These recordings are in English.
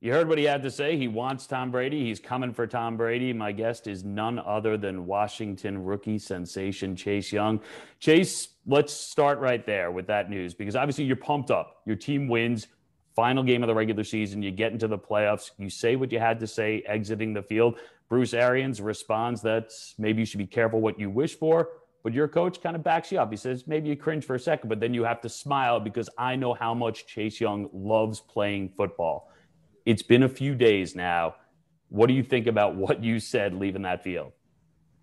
You heard what he had to say. He wants Tom Brady. He's coming for Tom Brady. My guest is none other than Washington rookie sensation Chase Young. Chase, let's start right there with that news because obviously you're pumped up. Your team wins, final game of the regular season. You get into the playoffs. You say what you had to say exiting the field. Bruce Arians responds that maybe you should be careful what you wish for, but your coach kind of backs you up. He says maybe you cringe for a second, but then you have to smile because I know how much Chase Young loves playing football. It's been a few days now. What do you think about what you said leaving that field?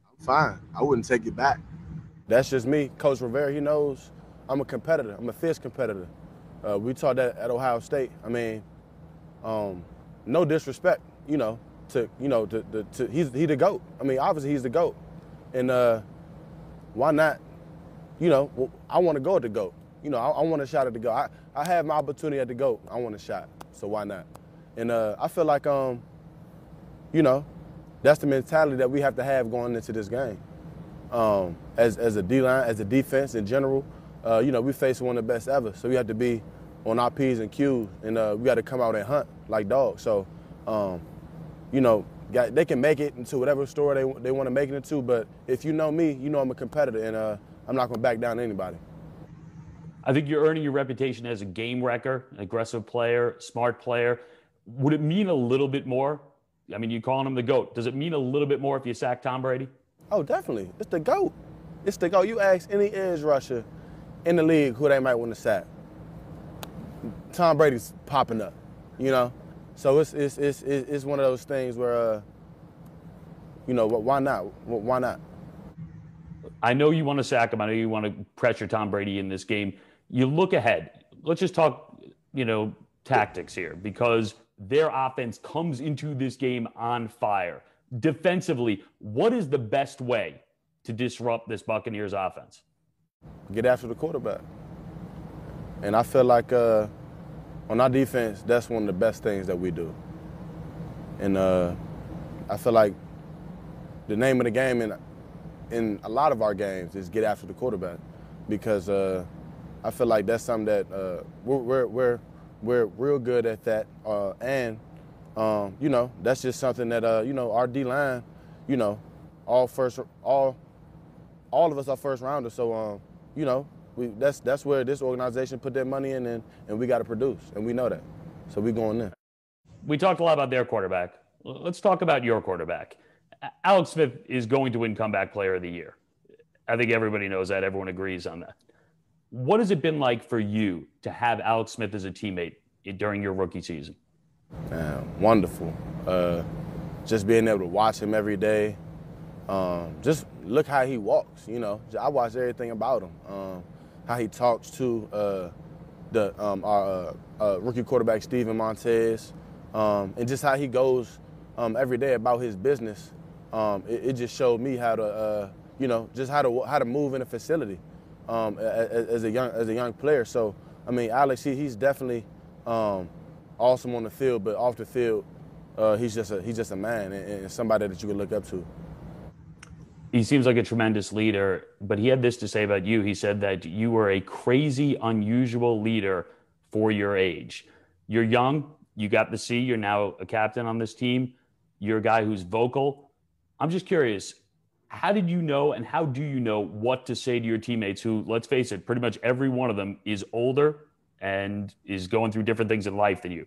I'm fine. I wouldn't take it back. That's just me. Coach Rivera, he knows I'm a competitor. I'm a fierce competitor. We taught that at Ohio State. I mean, no disrespect, he's the GOAT. I mean, obviously he's the GOAT. And why not, I want to go at the GOAT. I want a shot at the GOAT. I have my opportunity at the GOAT. I want a shot, so why not? And I feel like, that's the mentality that we have to have going into this game. As a D-line, as a defense in general, we face one of the best ever. So we have to be on our P's and Q's, and we got to come out and hunt like dogs. So, they can make it into whatever store they want to make it into, but if you know me, you know I'm a competitor, and I'm not going to back down to anybody. I think you're earning your reputation as a game wrecker, an aggressive player, smart player. Would it mean a little bit more? I mean, you're calling him the GOAT. Does it mean a little bit more if you sack Tom Brady? Oh, definitely. It's the GOAT. It's the GOAT. You ask any edge rusher in the league who they might want to sack. Tom Brady's popping up, So it's one of those things where, why not? Why not? I know you want to sack him. I know you want to pressure Tom Brady in this game. You look ahead. Let's just talk, tactics here because their offense comes into this game on fire. Defensively, what is the best way to disrupt this Buccaneers offense? Get after the quarterback. And I feel like on our defense, that's one of the best things that we do. And I feel like the name of the game in a lot of our games is get after the quarterback because I feel like that's something that we're real good at that. And that's just something that, our D-line, all of us are first rounders. So, that's where this organization put their money in, and we got to produce, and we know that. So we going in. We talked a lot about their quarterback. Let's talk about your quarterback. Alex Smith is going to win Comeback Player of the Year. I think everybody knows that. Everyone agrees on that. What has it been like for you to have Alex Smith as a teammate during your rookie season? Wonderful. Just being able to watch him every day. Just look how he walks, I watch everything about him. How he talks to our rookie quarterback, Steven Montez, and just how he goes every day about his business. It just showed me how to, just how to move in a facility as a young player. So, I mean, Alex, he's definitely awesome on the field, but off the field, he's just a man and somebody that you can look up to. He seems like a tremendous leader, but he had this to say about you. He said that you were a crazy, unusual leader for your age. You're young. You got the C. You're now a captain on this team. You're a guy who's vocal. I'm just curious, how did you know and how do you know what to say to your teammates who, let's face it, pretty much every one of them is older and is going through different things in life than you?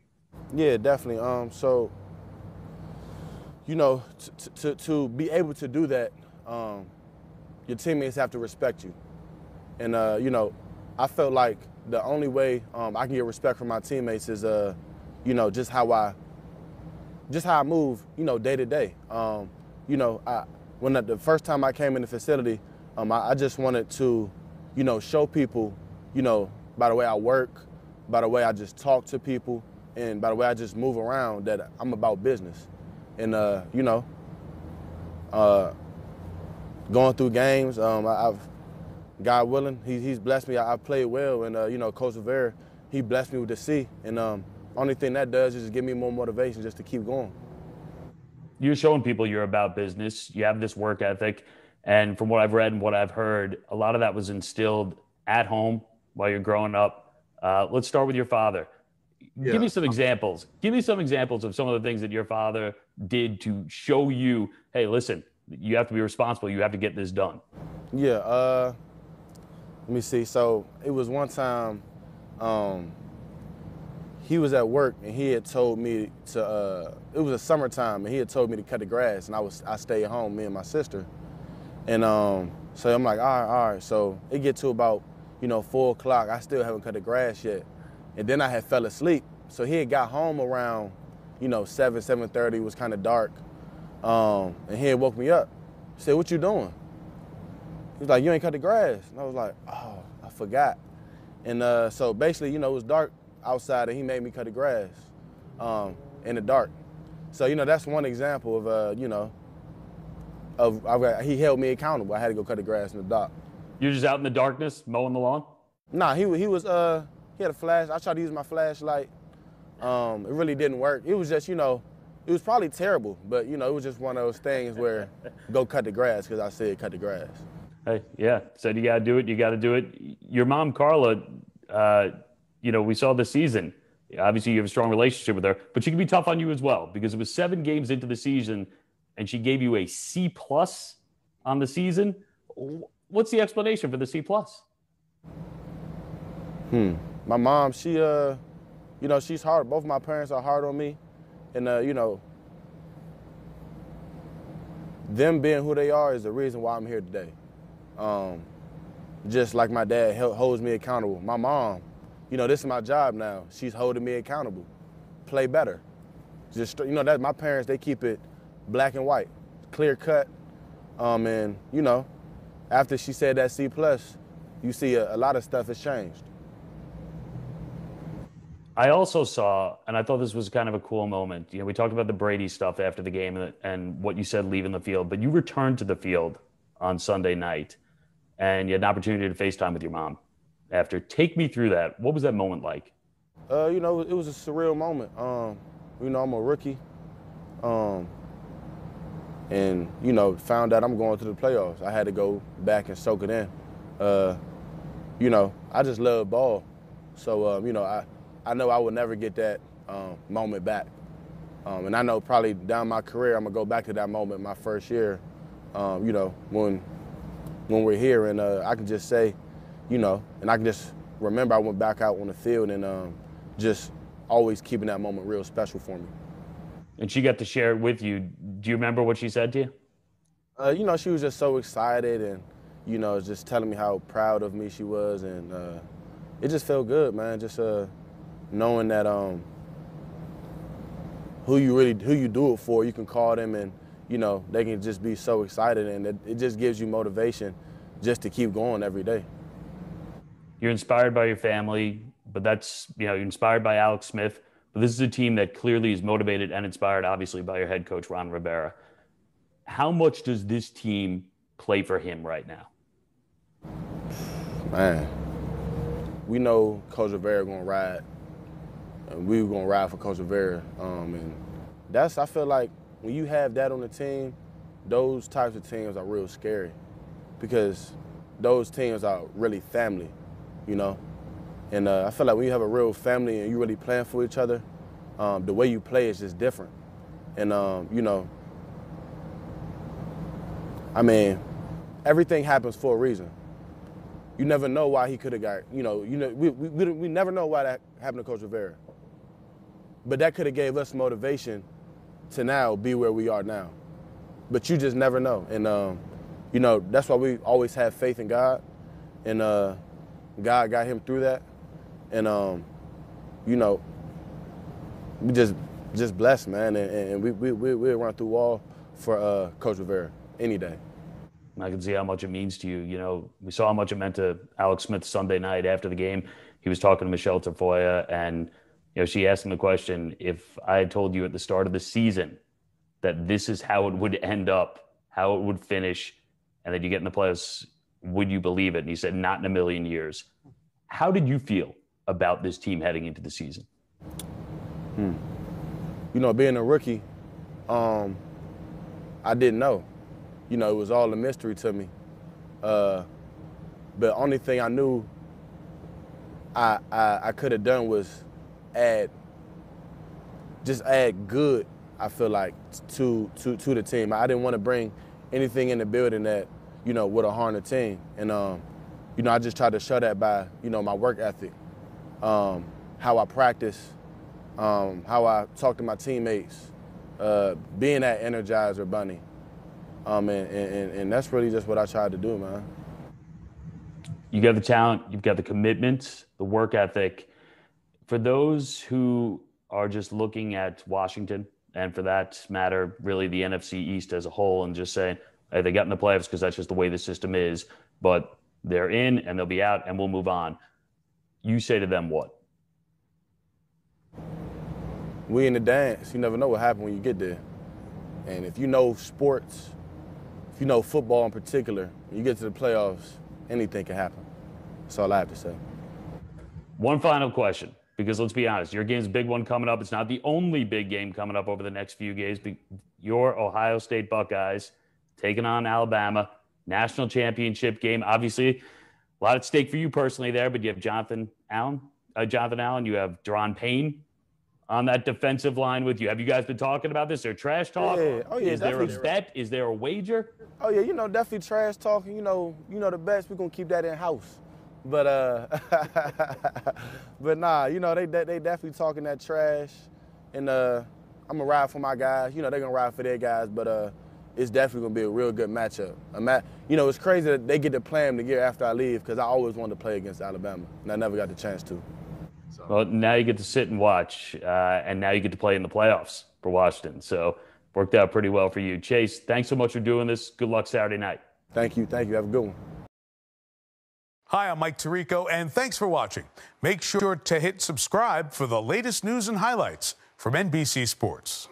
Yeah, definitely. So, to be able to do that, your teammates have to respect you. And, I felt like the only way I can get respect from my teammates is, just how I move, day to day. When the first time I came in the facility, I just wanted to, show people, by the way I work, by the way I just talk to people, and by the way I just move around, that I'm about business. And, going through games, I've, God willing, he's blessed me. I've played well, and, Coach Rivera, he blessed me with the C. And only thing that does is just give me more motivation just to keep going. You're showing people you're about business. You have this work ethic. And from what I've read and what I've heard, a lot of that was instilled at home while you're growing up. Let's start with your father. Yeah. Give me some examples. Give me some examples of some of the things that your father did to show you, hey, listen, you have to be responsible. You have to get this done. Yeah. Let me see. So it was one time he was at work and he had told me to, it was a summertime and he had told me to cut the grass and I stayed home, me and my sister. And so I'm like, all right. So it get to about, 4 o'clock. I still haven't cut the grass yet. And then I had fell asleep. So he had got home around, 7:30. It was kind of dark. And he had woke me up. He said, what you doing? He was like, you ain't cut the grass. And I was like, oh, I forgot. And so basically, it was dark outside and he made me cut the grass in the dark. So, that's one example of, he held me accountable. I had to go cut the grass in the dark. You're just out in the darkness mowing the lawn? Nah, he had a flash. I tried to use my flashlight. It really didn't work. It was just, it was probably terrible, but, it was just one of those things where go cut the grass because I said cut the grass. Hey, yeah, said you got to do it. You got to do it. Your mom, Carla, we saw this season. Obviously, you have a strong relationship with her, but she can be tough on you as well because it was 7 games into the season and she gave you a C+ on the season. What's the explanation for the C+? My mom, she, she's hard. Both my parents are hard on me. And, them being who they are is the reason why I'm here today. Just like my dad holds me accountable. My mom, this is my job now. She's holding me accountable. Play better. Just, that my parents, they keep it black and white, clear cut. And, after she said that C+, you see a lot of stuff has changed. I also saw, and I thought this was kind of a cool moment. We talked about the Brady stuff after the game and what you said leaving the field, but you returned to the field on Sunday night and you had an opportunity to FaceTime with your mom after. Take me through that. What was that moment like? It was a surreal moment. I'm a rookie. And, found out I'm going to the playoffs. I had to go back and soak it in. I just love ball. So, I know I will never get that moment back. And I know probably down my career, I'm going to go back to that moment my first year, when we're here. And I can just say, and I can just remember I went back out on the field and just always keeping that moment real special for me. And she got to share it with you. Do you remember what she said to you? She was just so excited and, just telling me how proud of me she was. And it just felt good, man. Just knowing that who you do it for, you can call them and, they can just be so excited. And it just gives you motivation just to keep going every day. You're inspired by your family, but you're inspired by Alex Smith. But this is a team that clearly is motivated and inspired, obviously, by your head coach, Ron Rivera. How much does this team play for him right now? Man, we know Coach Rivera going to ride. And we were going to ride for Coach Rivera. And I feel like when you have that on the team, those types of teams are real scary because those teams are really family, And I feel like when you have a real family and you really plan for each other, the way you play is just different. And, everything happens for a reason. You never know why he could have got, we never know why that happened to Coach Rivera. But that could have gave us motivation to now be where we are now. But you just never know. And, that's why we always have faith in God. And God got him through that. And, we just blessed, man. And we run through wall for Coach Rivera any day. I can see how much it means to you. We saw how much it meant to Alex Smith Sunday night after the game. He was talking to Michele Tafoya, and, she asked him the question, if I had told you at the start of the season that this is how it would end up, how it would finish, and that you get in the playoffs, would you believe it? And he said, not in a million years. How did you feel about this team heading into the season? Being a rookie, I didn't know. It was all a mystery to me. But only thing I knew I could have done was add just add good, I feel like, to the team. I didn't want to bring anything in the building that, would harm the team. And, I just tried to show that by, my work ethic, how I practice, how I talk to my teammates, being that Energizer bunny. And that's really just what I tried to do, man. You got the talent, you've got the commitment, the work ethic. For those who are just looking at Washington, and for that matter, really the NFC East as a whole, and just saying, hey, they got in the playoffs because that's just the way the system is, but they're in and they'll be out and we'll move on. You say to them what? We in the dance. You never know what happens when you get there. And if you know sports, if you know football in particular, when you get to the playoffs, anything can happen. That's all I have to say. One final question, because let's be honest, your game's a big one coming up. It's not the only big game coming up over the next few games. Your Ohio State Buckeyes taking on Alabama, national championship game. Obviously, a lot at stake for you personally there, but you have Jonathan Allen, you have Deron Payne on that defensive line with you. Have you guys been talking about this? Is there trash talk? Yeah. Oh, yeah, is there a bet? Is there a wager? Oh, yeah, definitely trash talking. The best. We're going to keep that in-house. But but nah, they definitely talking that trash. And I'm going to ride for my guys. They're going to ride for their guys. But it's definitely going to be a real good matchup. It's crazy that they get to play them the year after I leave because I always wanted to play against Alabama, and I never got the chance to. Well, now you get to sit and watch, and now you get to play in the playoffs for Washington. So worked out pretty well for you. Chase, thanks so much for doing this. Good luck Saturday night. Thank you. Have a good one. Hi, I'm Mike Tirico, and thanks for watching. Make sure to hit subscribe for the latest news and highlights from NBC Sports.